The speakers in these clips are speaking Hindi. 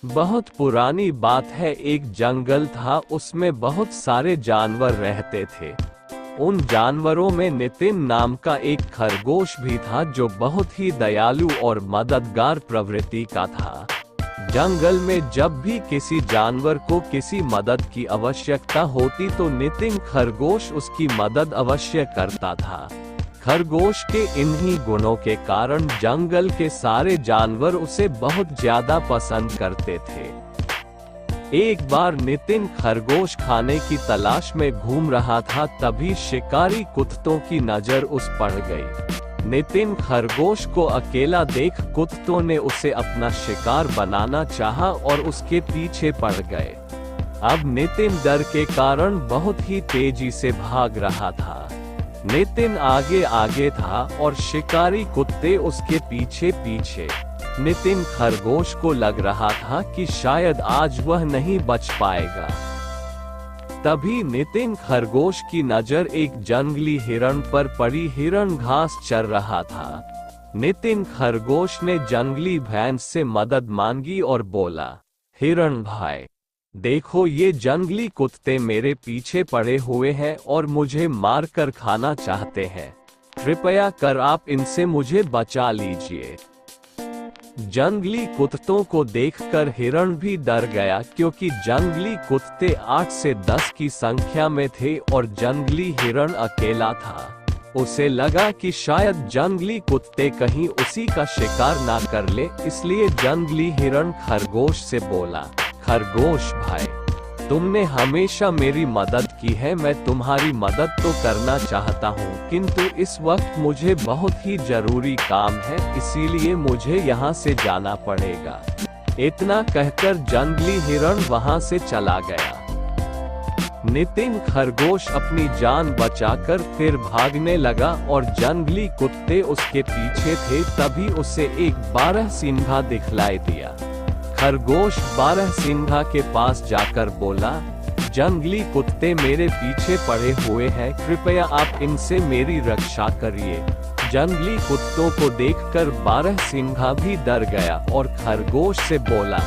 बहुत पुरानी बात है, एक जंगल था, उसमें बहुत सारे जानवर रहते थे। उन जानवरों में नितिन नाम का एक खरगोश भी था जो बहुत ही दयालु और मददगार प्रवृत्ति का था। जंगल में जब भी किसी जानवर को किसी मदद की आवश्यकता होती तो नितिन खरगोश उसकी मदद अवश्य करता था। खरगोश के इन्हीं गुणों के कारण जंगल के सारे जानवर उसे बहुत ज्यादा पसंद करते थे। एक बार नितिन खरगोश खाने की तलाश में घूम रहा था, तभी शिकारी कुत्तों की नजर उस पड़ गई। नितिन खरगोश को अकेला देख कुत्तों ने उसे अपना शिकार बनाना चाहा और उसके पीछे पड़ गए। अब नितिन डर के कारण बहुत ही तेजी से भाग रहा था। नितिन आगे आगे था और शिकारी कुत्ते उसके पीछे पीछे। नितिन खरगोश को लग रहा था कि शायद आज वह नहीं बच पाएगा। तभी नितिन खरगोश की नजर एक जंगली हिरण पर पड़ी। हिरण घास चर रहा था। नितिन खरगोश ने जंगली भैंस से मदद मांगी और बोला, हिरण भाई, देखो ये जंगली कुत्ते मेरे पीछे पड़े हुए हैं और मुझे मार कर खाना चाहते हैं। कृपया कर आप इनसे मुझे बचा लीजिए। जंगली कुत्तों को देखकर हिरण भी डर गया, क्योंकि जंगली कुत्ते 8 से 10 की संख्या में थे और जंगली हिरण अकेला था। उसे लगा कि शायद जंगली कुत्ते कहीं उसी का शिकार ना कर ले, इसलिए जंगली हिरण खरगोश से बोला, खरगोश भाई, तुमने हमेशा मेरी मदद की है, मैं तुम्हारी मदद तो करना चाहता हूँ, किंतु इस वक्त मुझे बहुत ही जरूरी काम है, इसीलिए मुझे यहाँ से जाना पड़ेगा। इतना कहकर जंगली हिरण वहाँ से चला गया। नितिन खरगोश अपनी जान बचाकर फिर भागने लगा और जंगली कुत्ते उसके पीछे थे। तभी उसे एक बारहसिंघा दिखलाई दिया। खरगोश बारहसिंघा के पास जाकर बोला, जंगली कुत्ते मेरे पीछे पड़े हुए हैं, कृपया आप इनसे मेरी रक्षा करिए। जंगली कुत्तों को देखकर बारहसिंघा भी डर गया और खरगोश से बोला,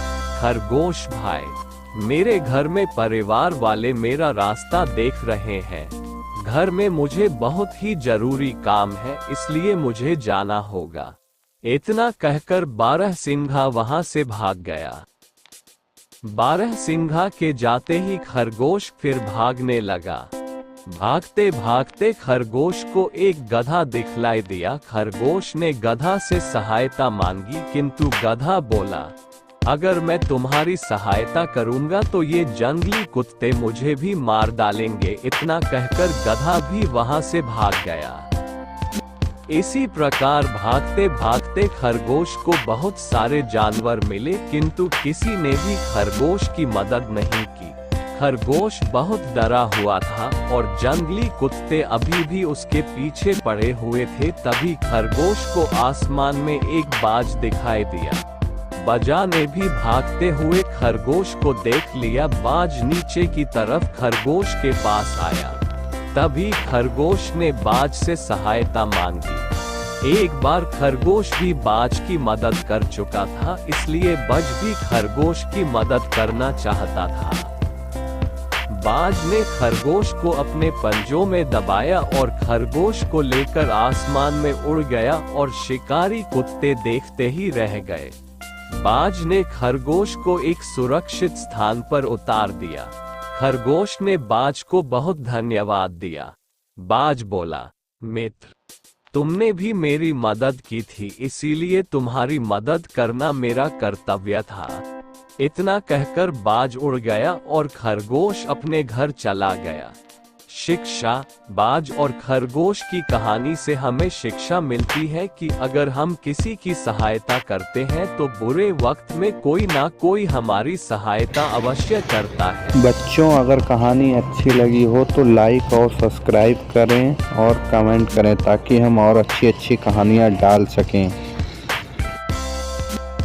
खरगोश भाई, मेरे घर में परिवार वाले मेरा रास्ता देख रहे हैं। घर में मुझे बहुत ही जरूरी काम है, इसलिए मुझे जाना होगा। इतना कहकर बारहसिंघा वहां से भाग गया। बारहसिंघा के जाते ही खरगोश फिर भागने लगा। भागते भागते खरगोश को एक गधा दिखलाई दिया। खरगोश ने गधा से सहायता मांगी, किंतु गधा बोला, अगर मैं तुम्हारी सहायता करूंगा तो ये जंगली कुत्ते मुझे भी मार डालेंगे। इतना कहकर गधा भी वहां से भाग गया। इसी प्रकार भागते भागते खरगोश को बहुत सारे जानवर मिले, किंतु किसी ने भी खरगोश की मदद नहीं की। खरगोश बहुत डरा हुआ था और जंगली कुत्ते अभी भी उसके पीछे पड़े हुए थे। तभी खरगोश को आसमान में एक बाज दिखाई दिया। बाजा ने भी भागते हुए खरगोश को देख लिया। बाज नीचे की तरफ खरगोश के पास आया। तभी खरगोश ने बाज से सहायता मांगी। एक बार खरगोश भी बाज की मदद कर चुका था, इसलिए बाज भी खरगोश की मदद करना चाहता था। बाज ने खरगोश को अपने पंजों में दबाया और खरगोश को लेकर आसमान में उड़ गया और शिकारी कुत्ते देखते ही रह गए। बाज ने खरगोश को एक सुरक्षित स्थान पर उतार दिया। खरगोश ने बाज को बहुत धन्यवाद दिया। बाज बोला, मित्र, तुमने भी मेरी मदद की थी, इसीलिए तुम्हारी मदद करना मेरा कर्तव्य था। इतना कहकर बाज उड़ गया और खरगोश अपने घर चला गया। शिक्षा। बाज और खरगोश की कहानी से हमें शिक्षा मिलती है कि अगर हम किसी की सहायता करते हैं तो बुरे वक्त में कोई ना कोई हमारी सहायता अवश्य करता है। बच्चों, अगर कहानी अच्छी लगी हो तो लाइक और सब्सक्राइब करें और कमेंट करें, ताकि हम और अच्छी अच्छी कहानियाँ डाल सकें।